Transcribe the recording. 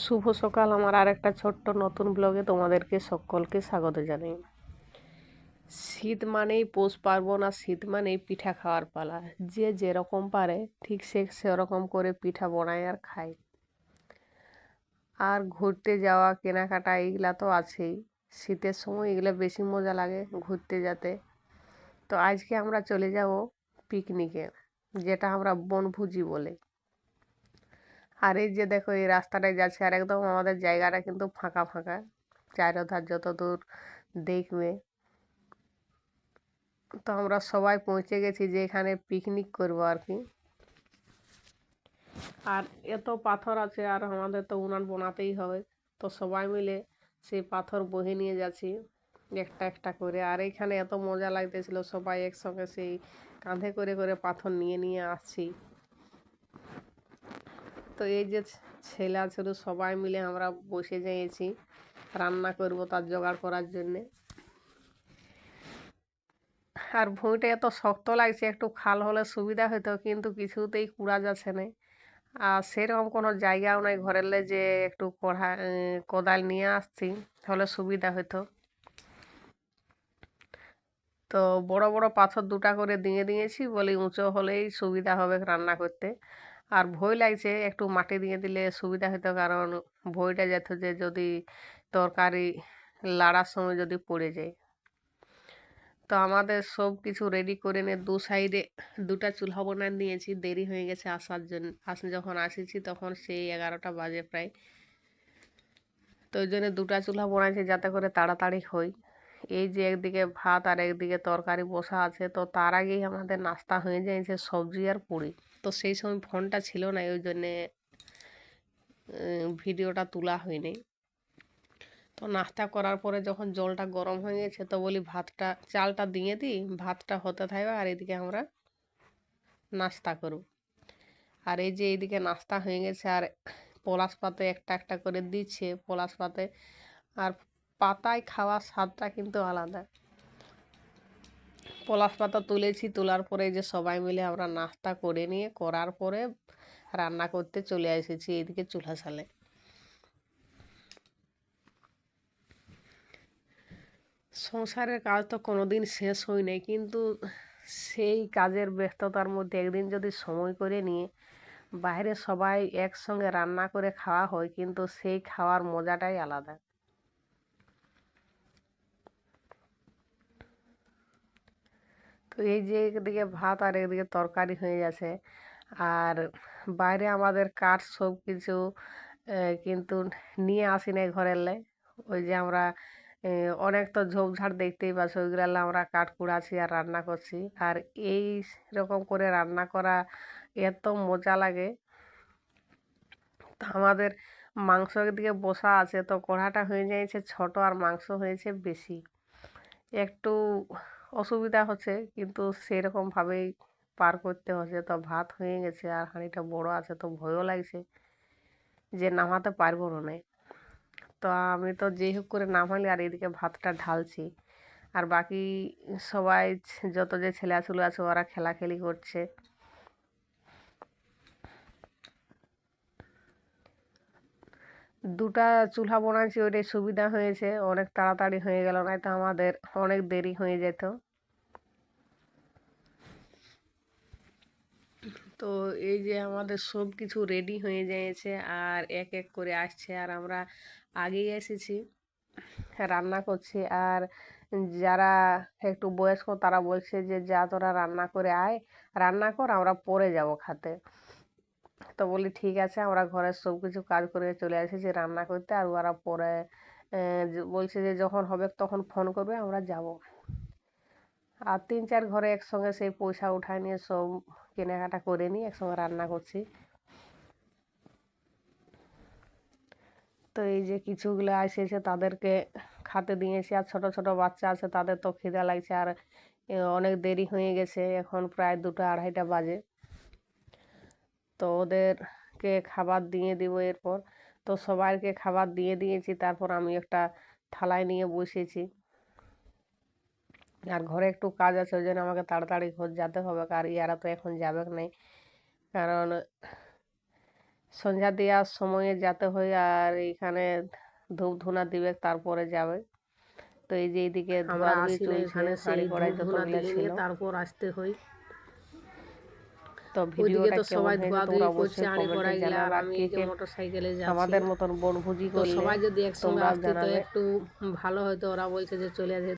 শুভ সকাল। আমার আরেকটা ছোট্ট নতুন ব্লগে তোমাদেরকে সকলকে স্বাগত জানাই। শীত মানেই পৌষ পার্বণ, আর শীত মানেই পিঠা খাওয়ার পালা। যে যেরকম পারে ঠিক সেরকম করে পিঠা বানায় আর খায়। আর ঘুরতে যাওয়া, কেনাকাটা এইগুলা তো আছেই। শীতের সময় এগুলো বেশি মজা লাগে ঘুরতে যেতে। তো আজকে আমরা চলে যাব পিকনিকে, যেটা আমরা বনভোজি বলে। আর এই যে দেখো, এই রাস্তাটায় যাচ্ছে, আর একদম আমাদের জায়গাটা কিন্তু ফাঁকা ফাঁকা, চারোধার যত দূর দেখবে। তো আমরা সবাই পৌঁছে গেছি যে এখানে পিকনিক করবো আর কি। আর এত পাথর আছে, আর আমাদের তো উনান বানাতেই হবে। তো সবাই মিলে সেই পাথর বহে নিয়ে যাচ্ছি একটা একটা করে। আর এখানে এত মজা লাগতেছিল, সবাই একসঙ্গে সেই কাঁধে করে করে পাথর নিয়ে নিয়ে আসছি। তো এই যে ছেলে ছিল, সবাই মিলে আমরা বসে যাইছি রান্না করব তার জোগাড় করার জন্যে। আর ভুঁইটা এত শক্ত লাগছে, একটু খাল হলে সুবিধা হতো, কিন্তু কিছুতেই কুড়া যাচ্ছে না। আর সেরকম কোনো জায়গাও নাই ঘরের যে একটু কোদাল নিয়ে আসছি, তাহলে সুবিধা হতো। তো বড় বড় পাথর দুটা করে দিয়ে দিয়েছি, বলি উঁচু হলেই সুবিধা হবে রান্না করতে। আর ভয় লাগছে, একটু মাটি দিয়ে দিলে সুবিধা হতো, কারণ ভয়টা যেত যে যদি তরকারি লাড়ার সময় যদি পড়ে যায়। তো আমাদের সব কিছু রেডি করে নিয়ে দু সাইডে দুটা চুলা বানিয়ে নিয়েছি। দেরি হয়ে গেছে আসার জন্য, যখন আসিছি তখন সেই 11টা বাজে প্রায়। তো ওই জন্য দুটা চুলা বানাইছি যাতে করে তাড়াতাড়ি হয়। এই যে একদিকে ভাত আর একদিকে তরকারি বসা আছে, তো তার আগেই আমাদের নাস্তা হয়ে যাচ্ছে সবজি আর পুরি। তো সেই সময় ফোনটা ছিল না, ওই জন্যে ভিডিওটা তোলা হয়নি। তো নাস্তা করার পরে যখন জলটা গরম হয়ে গেছে, তো বলি চালটা দিয়ে দিই, ভাতটা হতে থাকবে আর এদিকে আমরা নাস্তা করব। আর এই যে এইদিকে নাস্তা হয়ে গেছে, আর পলাশ পাতে একটা একটা করে দিচ্ছে পলাশ পাতে। আর পাতায় খাওয়ার স্বাদটা কিন্তু আলাদা। পলাশ পাতা তুলেছি, তোলার পরে যে সবাই মিলে আমরা নাস্তা করে নিয়ে করার পরে রান্না করতে চলে এসেছি এইদিকে চুলা সালে। সংসারের কাজ তো কোনোদিন শেষ হয় নাই, কিন্তু সেই কাজের ব্যস্ততার মধ্যে একদিন যদি সময় করে নিয়ে বাইরে সবাই একসঙ্গে রান্না করে খাওয়া হয়, কিন্তু সেই খাওয়ার মজাটাই আলাদা। তো এই যে একদিকে ভাত আর একদিকে তরকারি হয়ে গেছে, আর বাইরে আমাদের কাঠ সব কিছু কিন্তু নিয়ে আসি নাই ঘরের লাই। ওই যে আমরা অনেক তো ঝোপঝাড় দেখতেই পাচ্ছি, ওইগুলো আমরা কাঠ কুড়াচ্ছি আর রান্না করছি। আর এই রকম করে রান্না করা এত মজা লাগে। তো আমাদের মাংস একদিকে বসা আছে, তো কড়াটা হয়ে যাচ্ছে ছোট আর মাংস হয়েছে বেশি, একটু অসুবিধা হচ্ছে, কিন্তু সেরকমভাবেই পার করতে হচ্ছে। তো ভাত হয়ে গেছে আর হাঁড়িটা বড় আছে, তো ভয়ও লাগছে যে নামাতে পারবো না। তো আমি তো যেই হোক করে নামালি, আর এদিকে ভাতটা ঢালছি। আর বাকি সবাই যত যে ছেলেছুলো আছে ওরা খেলাখেলি করছে। দুটা চুলা বানাইছি, ওইটাই সুবিধা হয়েছে, অনেক তাড়াতাড়ি হয়ে গেল, না তো আমাদের অনেক দেরি হয়ে যেত। তো এই যে আমাদের সব কিছু রেডি হয়ে যাচ্ছে, আর এক এক করে আসছে, আর আমরা আগেই এসেছি রান্না করছি। আর যারা একটু বয়স্ক তারা বলছে যে যা তোরা রান্না করে আয়, রান্না কর, আমরা পরে যাব খাতে। তো বলি ঠিক আছে, আমরা ঘরের সব কিছু কাজ করে চলে এসেছি রান্না করতে, আর ওরা পরে বলছে যে যখন হবে তখন ফোন করবে, আমরা যাব। আর 3-4 ঘরে একসঙ্গে সেই পয়সা উঠায় নিয়ে সব কেনাকাটা করে নিয়ে একসঙ্গে রান্না করছি। তো এই যে কিছুগুলো এসেছে তাদেরকে খেতে দিয়েছি, আর ছোট ছোট বাচ্চা আছে তাদের তো খিদা লাগছে। আর অনেক দেরি হয়ে গেছে, এখন প্রায় 2টা-2:30টা বাজে। তো ওদেরকে খাবার দিয়ে দিব এরপর। তো সবাইকে খাবার দিয়ে দিয়েছি, তারপর আমি একটা থালায় নিয়ে বসেছি। আর ঘরে একটু কাজ আছে, ওই জন্য আমাকে তাড়াতাড়ি ঘর যেতে হবে, আর ইয়ারা তো এখন যাবে নাই, কারণ সন্ধ্যা দেওয়ার সময়ে যেতে হয়, আর এখানে ধূপ ধুনা দিবে তারপরে যাবে। তো এই যে এইদিকে আমরা ধোয়াধুয়ি আসি না চলছে, এখানে, হাঁড়ি সেই কড়াই ধূপ ধুনা যতগুলো দিয়ে ছিল। নিয়ে তারপর আসতে হয়। তো ওইদিকে ভিডিওটা তো কেমন সবাই হয়েছে তোমরা ধোয়াধুয়ি করছে অবশ্যই হাঁড়ি কমেন্টে কড়াই গেলা, আর জানাবে, আর আমি কে এই যে কে মোটর সাইকেলে যাচ্ছি। আমাদের মতন বনভোজি তো করলে সবাই যদি একসঙ্গে তোমরাও আসতি তো জানাবে। একটু ভালো হতো। ওরা বলছে যে চলে আসে।